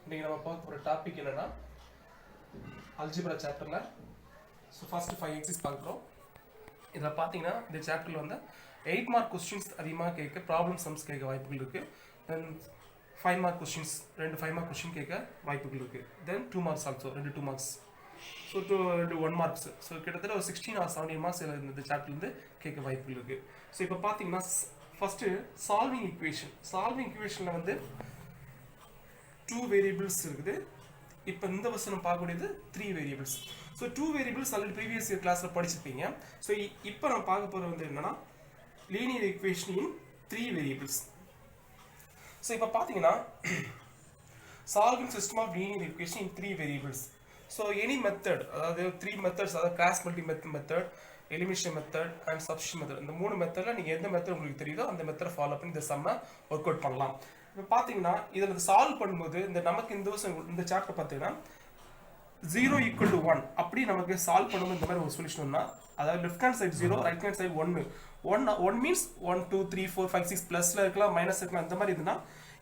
இன்னைக்கு நம்ம பார்க்க போகிற டாபிக் என்னன்னா அல்ஜிப்ரா சாப்டர்ல ஃபர்ஸ்ட் 5 எக்ஸைஸ் பார்க்குறோம். இதில் பார்த்தீங்கன்னா இந்த சாப்டரில் வந்து 8 மார்க் கொஸ்டின்ஸ் அதிகமாக கேட்க ப்ராப்ளம் சம்ஸ் கேட்க வாய்ப்புகள் இருக்குது. Then 5 mark questions 5 mark question கேட்க வாய்ப்புகள் இருக்குது. Then 2 marks also 2 marks. So 1 marks. So கிட்டத்தட்ட ஒரு 16 or 17 மார்க்ஸ் இந்த சாப்டர்லேருந்து கேட்க வாய்ப்புகள் இருக்குது. ஸோ இப்போ பார்த்தீங்கன்னா ஃபஸ்ட்டு சால்விங் ஈக்குவேஷனில் வந்து 2 வேரியபிள்ஸ் இருக்குது. இப்போ இந்த வருஷம் நம்ம பார்க்கக்கூடியது 3 variables. So 2 variables already previous year கிளாஸில் படிச்சிருப்பீங்க. ஸோ இப்போ நம்ம பார்க்க போகிறது வந்து என்னன்னா linear equation in 3 variables. So இப்போ பார்த்தீங்கன்னா solving system of linear equation in 3 variables. So any method, அதாவது 3 மெத்தட்ஸ், அதாவது cross multi method, elimination method and substitution method, இந்த 3 மெத்தடில் நீங்கள் எந்த மெத்தட் உங்களுக்கு தெரியுதோ அந்த மெத்தடை ஃபாலோ பண்ணி இந்த சம்மை ஒர்க் அவுட் பண்ணலாம். இப்போ பார்த்தீங்கன்னா இதில் சால்வ் பண்ணும்போது நமக்கு இந்த வருஷம் இந்த சாப்டர் பார்த்தீங்கன்னா 0 = 1 அப்படி நமக்கு சால்வ் பண்ணும்போது இந்த மாதிரி ஒரு சொல்யூஷன்னா, அதாவது left hand side 0, right hand side 1 means 1 2 3 4 5 6 ப்ளஸில் இருக்கலாம், மைனஸ் இருக்கலாம், இந்த மாதிரி இதுனா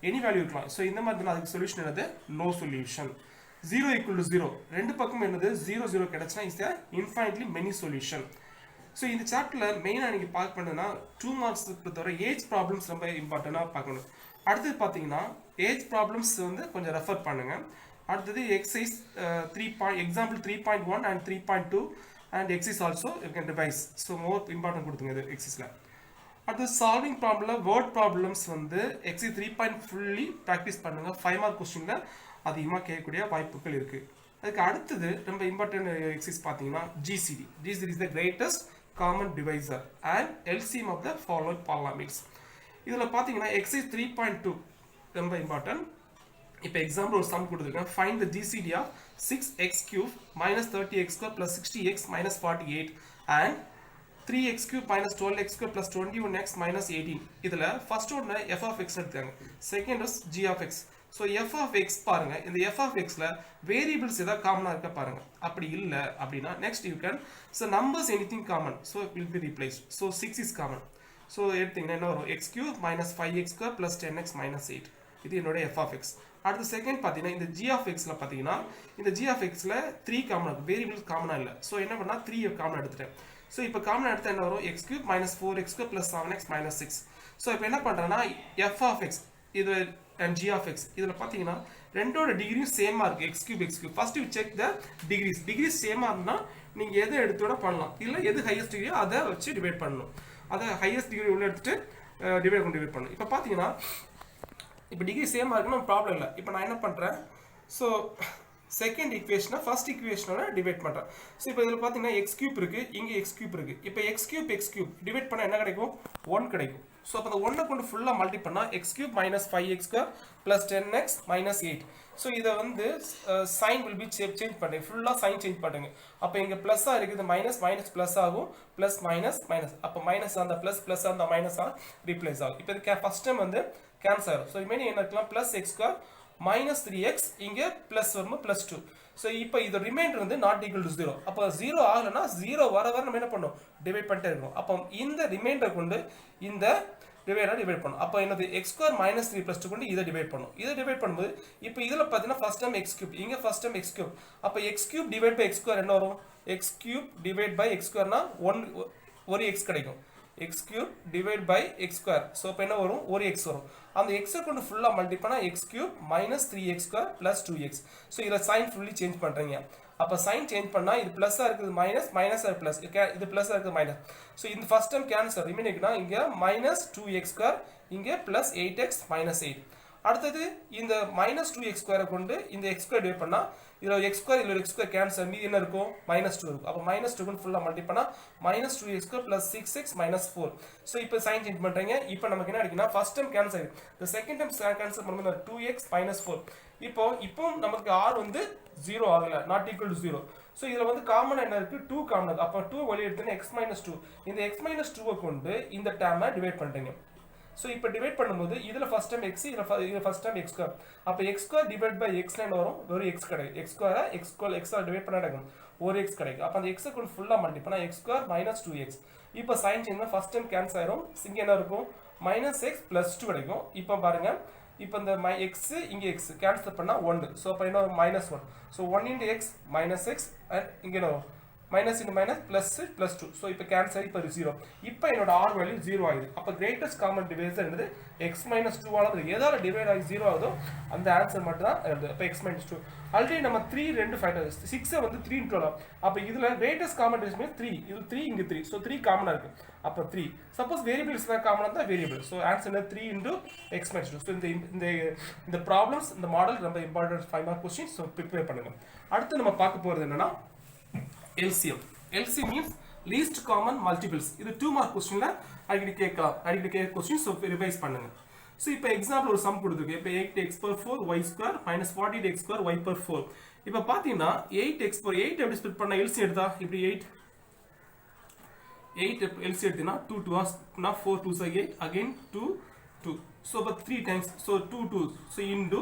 எனி வேல்யூ இருக்கலாம். ஸோ இந்த மாதிரி அதுக்கு சொல்யூஷன் என்னது? No solution. 0 = 0 ரெண்டு பக்கமும் என்னது 0 0 கிடைச்சுன்னா is infinitely many solution. So இந்த சாப்டரில் மெயினாக நீங்கள் பார்க்க பண்ணுன்னா 2 மார்க்ஸ் பொறுத்தவரை ஏஜ் ப்ராப்ளம்ஸ் ரொம்ப இம்பார்ட்டண்ட்டாக பார்க்கணும். அடுத்தது பார்த்தீங்கன்னா ஏஜ் ப்ராப்ளம்ஸ் வந்து கொஞ்சம் ரெஃபர் பண்ணுங்கள். அடுத்தது exercise example 3.1 and 3.2 and exercise also you can revise. So more important கொடுத்துங்க இது எக்ஸைஸில். அடுத்தது சால்விங் ப்ராப்ளம் வேர்ட் ப்ராப்ளம்ஸ் வந்து எக்ஸைஸ் 3 ஃபுல்லி ப்ராக்டிஸ் பண்ணுங்கள். 5 மார்க் கொஸ்டினில் அதிகமாக கேட்கக்கூடிய வாய்ப்புகள் இருக்குது. அதுக்கு அடுத்தது ரொம்ப இம்பார்ட்டன்ட் எக்ஸைஸ் பார்த்தீங்கன்னா GCD is the greatest common divisor and LCM of the following polynomials. இதில் பார்த்தீங்கன்னா எக்ஸைஸ் 3.2 ரொம்ப இம்பார்ட்டன்ட். இப்போ எக்ஸாம்பிள் ஒரு சம் கொடுத்துருக்கேன். Find the GCD of 6x³ minus 30x² plus 60x minus 48 and 3x³ minus 12x² plus 21x minus 18. இதில் first ஒன்று f of x எடுத்துக்காங்க, second is g of x. So f of x பாருங்க, இந்த f of xல variables ஏதாவது காமனாக இருக்க பாருங்க. அப்படி இல்லை அப்படின்னா next you can so numbers anything common, so will be replaced. So 6 is common. So எடுத்தீங்கன்னா என்ன வரும்? x³ minus 5x² plus 10x minus 8. இது என்னோட f of x. அடுத்து செகண்ட் பார்த்தீங்கன்னா இந்த g of xல பார்த்தீங்கன்னா இந்த g of xல 3 காமனாக வேரியபிள்ஸ் காமனாக இல்லை. ஸோ என்ன பண்ணால் 3 காமனாக எடுத்துட்டேன். ஸோ இப்போ காமனாக எடுத்தால் என்ன வரும்? x³ minus 4x² plus 7x minus 6. So இப்போ என்ன பண்ணுறேன்னா f of x இது and g of x இதில் பார்த்தீங்கன்னா ரெண்டோட டிகிரியும் சேமாக இருக்குது. x³ first you check the decrease சேமாக இருந்தால் நீங்கள் எதை எடுத்தோட பண்ணலாம், இல்லை எது ஹையஸ்ட் டிகிரியோ அதை வச்சு டிவைட் பண்ணணும். அதை ஹையஸ்ட் டிகிரி உள்ள எடுத்துட்டு டிவைட் பண்ணணும். இப்போ பார்த்தீங்கன்னா இப்போ டிகிரி சேமாக இருக்குன்னு ப்ராப்ளம் இல்லை. இப்போ நான் என்ன பண்ணுறேன்? ஸோ செகண்ட் ஈக்குவேஷனை ஃபர்ஸ்ட் ஈக்குவேஷனோட டிவைட் பண்ணுறேன். ஸோ இப்போ இதில் பார்த்தீங்கன்னா x³ இருக்குது, இங்கே x³ இருக்குது. இப்போ x³ டிவைட் பண்ணால் என்ன கிடைக்கும்? 1 கிடைக்கும். ஸோ அப்போ அந்த 1 கொண்டு ஃபுல்லாக மல்டி பண்ணால் x³ minus 5x² plus 10x minus 8. So இதை வந்து சைன் வில் பி சேஞ்ச் பண்ணுறேன், ஃபுல்லாக சைன் சேஞ்ச் பண்ணுங்க. அப்போ இங்கே ப்ளஸ்ஸாக இருக்குது, மைனஸ் ப்ளஸ் ஆகும், ப்ளஸ் மைனஸ். அப்போ மைனஸ் அந்த ப்ளஸ் அந்த மைனஸாக ரீப்ளேஸ் ஆகும். இப்போ இது ஃபர்ஸ்ட் டைம் வந்து கேன்சல் ஆகும். ஸோ இனிமேல் என்ன இருக்கலாம்? ப்ளஸ் x² minus 3x இங்கே ப்ளஸ் வரும் ப்ளஸ் 2. ஸோ இப்போ இது ரிமைண்டர் வந்து நாட் ஈக்குவல் டு 0. அப்போ 0 ஆகலைன்னா 0 வர நம்ம என்ன பண்ணணும்? டிவைட் பண்ணிட்டே இருக்கணும். அப்போ இந்த ரிமைண்டர் கொண்டு இந்த டிவைட் பண்ணணும். அப்போ என்னது? x² minus 3 plus 2 கொண்டு இதை டிவைட் பண்ணணும். இதை டிவைட் பண்ணும்போது இப்போ இதில் பார்த்தீங்கன்னா ஃபர்ஸ்ட் டைம் x³ இங்கே ஃபர்ஸ்ட் டைம் x³. அப்போ x³ டிவைட் பை x² என்ன வரும்? x³ டிவைட் பை x²னா ஒரு x கிடைக்கும். x³ divide by x². So இப்போ என்ன வரும்? ஒரு x வரும். அந்த x கொண்டு ஃபுல்லாக மல்டி பண்ணால் x³ minus 3x² plus 2x. So இதில் சைன் ஃபுல்லி சேஞ்ச் பண்ணுறீங்க. அப்போ சைன் சேஞ்ச் பண்ணால் இது ப்ளஸ்ஸாக இருக்குது மைனஸ் ப்ளஸ், இது ப்ளஸ்ஸாக இருக்குது மைனஸ். ஸோ இந்த ஃபர்ஸ்ட் டைம் கேன்சல் ரிமைனிங்னா இங்கே minus 2x², இங்கே plus 8x minus 8. அடுத்தது இந்த minus 2x² கொண்டு இந்த x² டிவைட் பண்ணால் இதில் x² இதில் x² கேன்சல், மீதி என்ன இருக்கும்? -2 இருக்கும். அப்போ -2 கொண்டு ஃபுல்லாக மல்டி பண்ணால் -2x² plus 6x minus 4. So இப்போ சைன் சேஞ்ச் பண்ணுறீங்க. இப்போ நமக்கு என்ன கிடைக்குன்னா ஃபர்ஸ்ட் டைம் கேன்சல், இந்த செகண்ட் டைம் கேன்சல் பண்ணும்போது 2x minus 4. இப்போ நமக்கு r வந்து 0 ஆகலை, நாட் ஈக்குவல் டு 0. ஸோ இதில் வந்து காமனாக என்ன இருக்குது? 2 காமனாக. அப்போ 2 வெளியே எடுத்தோன்னா x minus 2. இந்த x minus 2 கொண்டு இந்த டேமை டிவைட் பண்ணுறீங்க. ஸோ இப்போ டிவைட் பண்ணும்போது இதில் ஃபர்ஸ்ட் டைம் x, இதில் ஃபர்ஸ்ட் டைம் x². அப்போ x² டிவைட் பை x வரும், ஒரு x கிடைக்கும். x² டிவைட் பண்ண கிடைக்கும், ஒரு x கிடைக்கும். அப்போ அந்த x கொண்டு ஃபுல்லாக மல்டி பண்ணால் x² minus 2x. இப்போ sign change first time cancel ஆயிரும். இங்கே என்ன இருக்கும்? -x plus 2 கிடைக்கும். இப்போ பாருங்க இப்போ இந்த x இங்கே x கேன்சல் பண்ணா 1 ஸோ அப்போ என்ன -1 so 1 into x minus x and இங்கே என்ன minus into minus plus 2 so இப்போ கேன்சல் இப்போ 0 இப்போ என்னோட r வேல்யூ 0 ஆகுது அப்போ கிரேட்டஸ்ட் காமன் டிவைசர் என்னது x minus 2 ஆனது எதால டிவைட் ஆகி 0 ஆகுதோ அந்த ஆன்சர் மட்டும் தான் எழுது அப்போ x minus 2 ஆல்ரெடி நம்ம 3 2 ஃபைண்ட் 6 வந்து 3 ன்னு சொல்லலாம் அப்போ இதுல கிரேட்டஸ்ட் காமன் டிவைசர் 3 இது 3 இங்க 3 ஸோ 3 காமனா இருக்கு அப்போ 3 சப்போஸ் வேரியபிள்ஸ் தான் காமனா இருந்தா வேரியபிள் ஸோ ஆன்சர் என்ன 3 into x minus 2 ஸோ இந்த ப்ராப்ளம்ஸ் இந்த மாடல் ரொம்ப important 5 mark question so prepare பண்ணுங்க அடுத்து நம்ம பார்க்க போறது என்னன்னா LCM. LCM means least common multiples. இது 2 mark questionல அடிக்கடி கேட்கலாம். அடிக்கடி கேட்க question so revise பண்ணுங்க. So இப்போ எக்ஸாம்பிள் ஒரு சம் கொடுத்திருக்கு. இப்போ 8x power 4 y square minus 40x square y power 4. இப்போ பாத்தீங்கன்னா 8x power 8 எப்படி ஸ்ப்ளிட் பண்ணா LCM எடுத்தா இப்படி 8 LCM எடுத்தீனா 2 2 4 2 8 again 2 2. So but 3 times so 2 2 so into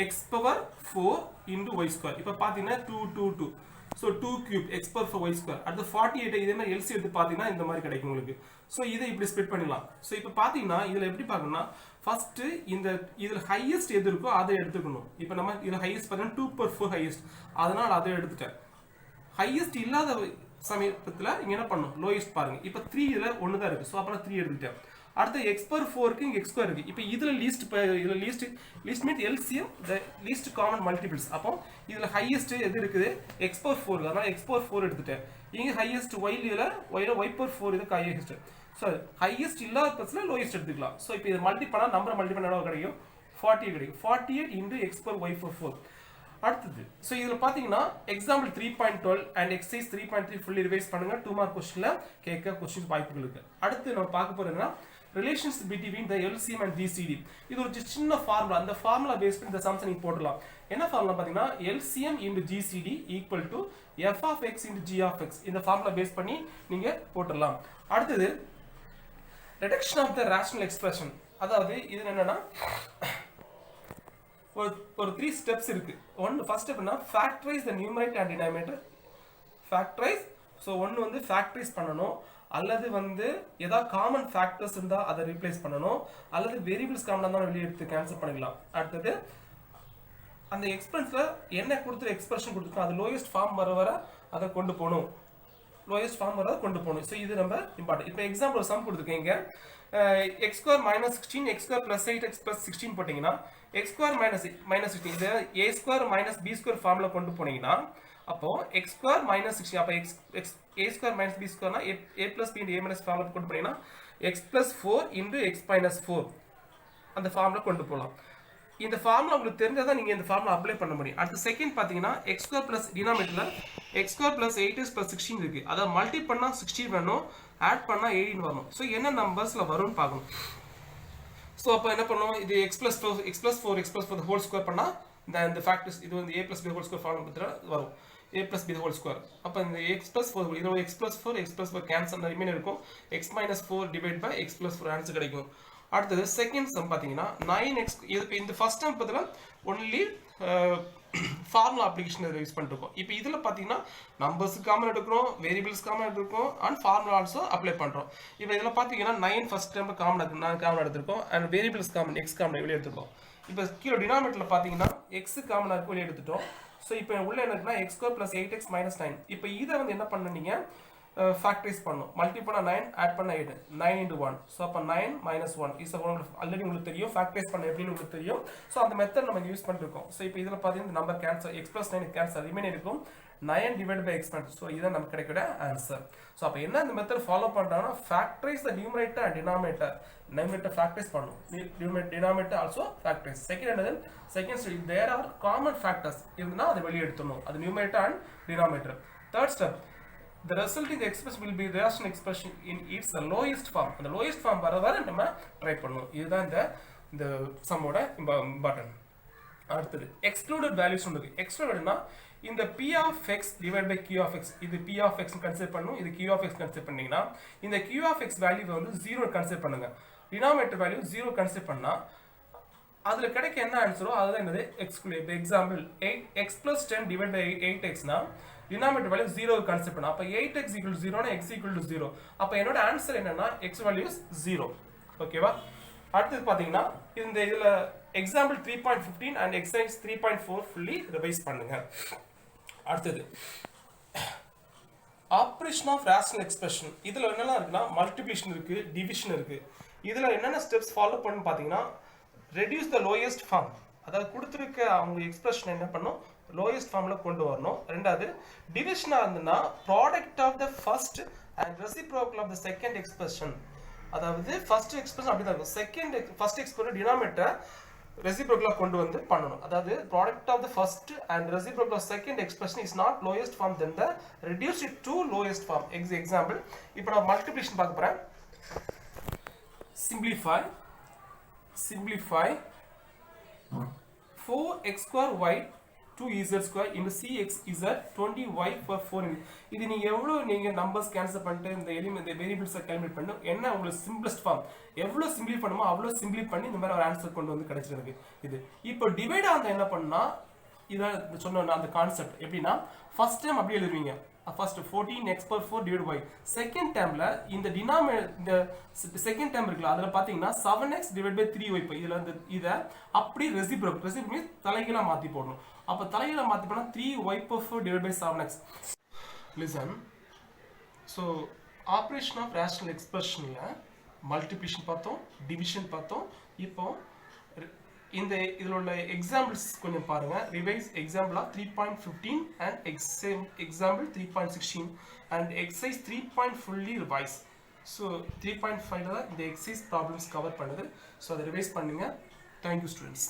x power 4 into y square. இப்போ பாத்தீங்கன்னா 2 2 2 so 2 cube x power 4 y square அடுத்து 48 இதே மாதிரி LCM எடுத்து பாத்தீங்கன்னா இந்த மாதிரி கிடைக்கும் உங்களுக்கு சோ இதை இப்படி ஸ்ப்ளிட் பண்ணிடலாம் சோ இப்போ பாத்தீங்கன்னா இதுல எப்படி பார்க்கணும்னா ஃபர்ஸ்ட் இந்த இதுல ஹையஸ்ட் எது இருக்கோ அதை எடுத்துக்கணும் இப்போ நம்ம இதுல ஹையஸ்ட் பாத்தீங்கன்னா 2 power 4 ஹையஸ்ட் அதனால அதை எடுத்துட்டேன் ஹையஸ்ட் இல்லாத சமயத்துல இங்க என்ன பண்ணனும் லோயஸ்ட் பாருங்க இப்போ 3 இதுல ஒன்னு தான் இருக்கு சோ அப்ப 3 எடுத்துட்டேன் அடுத்து x power 4 க்கு இங்க x square இருக்கு இப்போ இதுல least meet LCM the least common multiples அப்போ இதுல ஹையஸ்ட் எது இருக்குது x power 4 அதனால x power 4 எடுத்துட்டேன் இங்க ஹையஸ்ட் y ல y power 4 இது ஹையஸ்ட் சோ ஹையஸ்ட் இல்லாத பட்சத்துல லோயஸ்ட் எடுத்துக்கலாம் சோ இப்போ இத மல்டி பண்ணா நம்பர் மல்டி பண்ணா எவ்வளவு கிடைக்கும் 48 கிடைக்கும் 48 into x power y power 4 அடுத்து சோ இதுல பாத்தீங்கன்னா example 3.12 and exercise 3.3 fully revise பண்ணுங்க 2 மார்க் क्वेश्चनல கேட்க क्वेश्चंस வாய்ப்புகள் இருக்கு அடுத்து நம்ம பார்க்க போறதுன்னா relations between the LCM and GCD இது ஒரு சின்ன ஃபார்முலா அந்த ஃபார்முலா பேஸ் பண்ணி இந்த சம்ஸ் நீங்க போடலாம் என்ன ஃபார்முலா பாத்தீங்கன்னா LCM into GCD equal to f of x into g of x இந்த ஃபார்முலா பேஸ் பண்ணி நீங்க போடலாம் அடுத்து reduction of the rational expression அதாவது இது என்னன்னா ஒரு 3 ஸ்டெப்ஸ் இருக்கு ஒன்னு ஃபர்ஸ்ட் ஸ்டெப் என்ன factorise the numerator and denominator factorise so ஒன்னு வந்து ஃபேக்டரைஸ் பண்ணனும் அல்லது வந்து ஏதா காமன் ஃபேக்டர்ஸ் இருந்தா அதை ரீப்ளேஸ் பண்ணனும் அல்லது வேரியபிள்ஸ் காமனா இருந்தா வெளிய எடுத்து கேன்சல் பண்ணிடலாம் அடுத்து அந்த எக்ஸ்பிரஷன்ல என்ன கொடுத்து எக்ஸ்பிரஷன் கொடுத்துருக்கோம் அது லோயஸ்ட் ஃபார்ம் வர அதை கொண்டு போணும் லோயஸ்ட் ஃபார்ம் வர கொண்டு போணும் சோ இது ரொம்ப இம்பார்ட்டன்ட் இப்போ எக்ஸாம்பிள் சம் கொடுத்துருக்கீங்க x square minus 16 x square plus 8x plus 16 போட்டீங்கன்னா x square minus 16 இது a square minus b square formula கொண்டு போனீங்கன்னா அப்போ x square minus 16 அப்ப a square minus b square னா a plus b into a minus formula கொண்டு போனீங்கன்னா x plus 4 into x minus 4 அந்த ஃபார்முலா கொண்டு போலாம் இந்த ஃபார்முலா உங்களுக்கு தெரிஞ்சா நீங்க இந்த ஃபார்முலா அப்ளை பண்ண முடியும் அடுத்து செகண்ட் பாத்தீங்கன்னா x square plus டினாமினேட்டர்ல x square plus 8x plus 16 இருக்கு அத மல்டி பண்ணா 16 வரணும் ஆட் பண்ணா 18 வரணும் சோ என்ன நம்பர்ஸ்ல வரும்னு பார்க்கணும் சோ அப்ப என்ன பண்ணுவோம் இது x plus 4 the whole square பண்ணா இந்த ஃபேக்டர்ஸ் இது வந்து a plus b whole square formula பத்திர வரும் a plus b the whole square அப்ப இந்த x plus 4 இது x plus 4 கேன்சல் ரிமைன் இருக்கும் x minus 4 divided by x plus 4 answer கிடைக்கும் அடுத்து செகண்ட் சம் பாத்தீங்கன்னா 9x இது இந்த ஃபர்ஸ்ட் டைம் பத்தில only ஃபார்முலா அப்ளிகேஷன் யூஸ் பண்ணிருக்கோம் இப்போ இதுல பாத்தீங்கன்னா நம்பர்ஸ் காமன் எடுக்கிறோம் வேரியபிள்ஸ் காமன் எடுக்கிறோம் and ஃபார்முலா ஆல்சோ அப்ளை பண்றோம் இப்போ இதல பாத்தீங்கன்னா 9 ஃபர்ஸ்ட் டைம் காமன் எடுத்துறோம் and variables common x common வெளிய எடுத்துறோம் இப்போ கீழ டினாமினேட்டர்ல பாத்தீங்கன்னா x காமனா இருக்கு வெளிய எடுத்துட்டோம் சோ இப்போ உள்ள என்ன இருக்குன்னா x square plus 8x minus 9 இப்போ இத வந்து என்ன பண்ணீங்க ஃபேக்டரைஸ் பண்ணனும் மல்டி பண்ணா 9 ஆட் பண்ணா 8 9 into 1 சோ அப்ப 9 minus 1 இஸ் ஆல்ரெடி உங்களுக்கு தெரியும் ஃபேக்டரைஸ் பண்ண எப்படின்னு உங்களுக்கு தெரியும் சோ அந்த மெத்தட் நம்ம யூஸ் பண்ணிருக்கோம் சோ இப்போ இதல பாத்தீங்கன்னா number cancel x plus 9 cancel remain இருக்கும் 9 divided by x minus so இத நமக்கு கிடைக்கிற ஆன்சர் சோ அப்ப என்ன இந்த மெத்தட் ஃபாலோ பண்றாங்கன்னா factorise the numerator and denominator factorise பண்ணனும் denominator also factorize second step there are common factors இருந்தா அதை வெளிய எடுத்துறணும் அது numerator and denominator third step the resulting expression will be the rational expression in its lowest form அந்த lowest form வர நம்ம try பண்ணனும் இதுதான் இந்த சம்மோட இம்பார்ட்டன்ட் அடுத்து excluded values உண்டு excludedனா இந்த p of x divided by q of x இது p of x கன்சிடர் பண்ணனும் இது q of x கன்சிடர் பண்ணீங்கனா இந்த q of x வேல்யூ வந்து 0 கன்சிடர் பண்ணுங்க டினாமினேட்டர் வேல்யூ 0 கன்சிடர் பண்ணா அதுல கிடைக்க என்ன ஆன்சரோ அதுதான் என்னது exclude example 8x plus 10 divided by 8x னா டினாமினேட்டர் வேல்யூ 0 கன்சிடர் பண்ணா அப்ப 8x = 0 னா x = 0 அப்ப என்னோட ஆன்சர் என்னன்னா x வேல்யூ இஸ் 0 ஓகேவா அடுத்து பாத்தீங்கன்னா இந்த இதுல example 3.15 and exercise 3.4 fully revise பண்ணுங்க. அடுத்தது ஆப்ரேஷன் ஆஃப் ரேஷனல் எக்ஸ்பிரஷன். இதில் என்னெல்லாம் இருக்குன்னா மல்டிப்ளிகேஷன் இருக்குது, டிவிஷன் இருக்குது. இதில் என்னென்ன ஸ்டெப்ஸ் ஃபாலோ பண்ணு பார்த்தீங்கன்னா ரெடியூஸ் த லோயஸ்ட் ஃபார்ம், அதாவது கொடுத்துருக்க அவங்க எக்ஸ்பிரஷன் என்ன பண்ணும் லோயஸ்ட் ஃபார்மில் கொண்டு வரணும். ரெண்டாவது டிவிஷனாக இருந்ததுன்னா product of the first and reciprocal of the second expression, அதாவது ஃபர்ஸ்ட் எக்ஸ்பிரஷன் அப்படி தான் இருக்கும், ஃபர்ஸ்ட் எக்ஸ்பிரஷன் டினாமினேட்டரை ரெசிப்ரோக்கலாக கொண்டு வந்து பண்ணணும். அதாவது product of the first and reciprocal of second expression is not lowest form then the reduce it to lowest form. Example இப்போ நான் மல்டிப்ளிகேஷன் பார்க்க போகிறேன். simplify 4x square y 2z square into cx z 20y for 4. இது நீங்க எவ்வளவு நீங்க numbers cancel பண்ணிட்டு இந்த எலிமெண்ட் வேரியபிள்ஸை கால்குலேட் பண்ணி என்ன உங்களுக்கு சிம்பிளஸ்ட் ஃபார்ம் எவ்வளவு சிம்பிளி பண்ணுமோ அவ்வளவு சிம்பிளி பண்ணி இந்த மாதிரி ஒரு ஆன்சர் கொண்டு வந்து கிடைச்சிருக்கு. இது இப்போ டிவைட் ஆன என்ன பண்ணா இதான் சொன்ன அந்த கான்செப்ட் எப்படின்னா ஃபர்ஸ்ட் டைம் அப்படியே எழுதுவீங்க. First 14x per 4 divided by second டைம்ல இந்த இந்த செகண்ட் டைம் இருக்குல்ல அதுல பாத்தீங்கன்னா 7x divided by 3y இதுல இத அப்படி ரெசிப்ரோக்கல் மீன்ஸ் தலைகீழா மாத்தி போடணும். அப்ப தலைகீழா மாத்தி போனா 3y per 4 divided by 7x. Listen. So operation of rational எக்ஸ்பிரஷன்ல மல்டிப்ளிகேஷன் பார்த்தோம், டிவிஷன் பார்த்தோம். இப்போ இந்த இதில் உள்ள எக்ஸாம்பிள்ஸ் கொஞ்சம் பாருங்க. ரிவைஸ் எக்ஸாம்பிளா 3.15 and example 3.16 and exercise 3. Fully revise. So 3.5 தான் இந்த எக்ஸசைஸ் ப்ராப்ளம்ஸ் கவர் பண்ணுது. ஸோ அதை ரிவைஸ் பண்ணுங்க. Thank you students.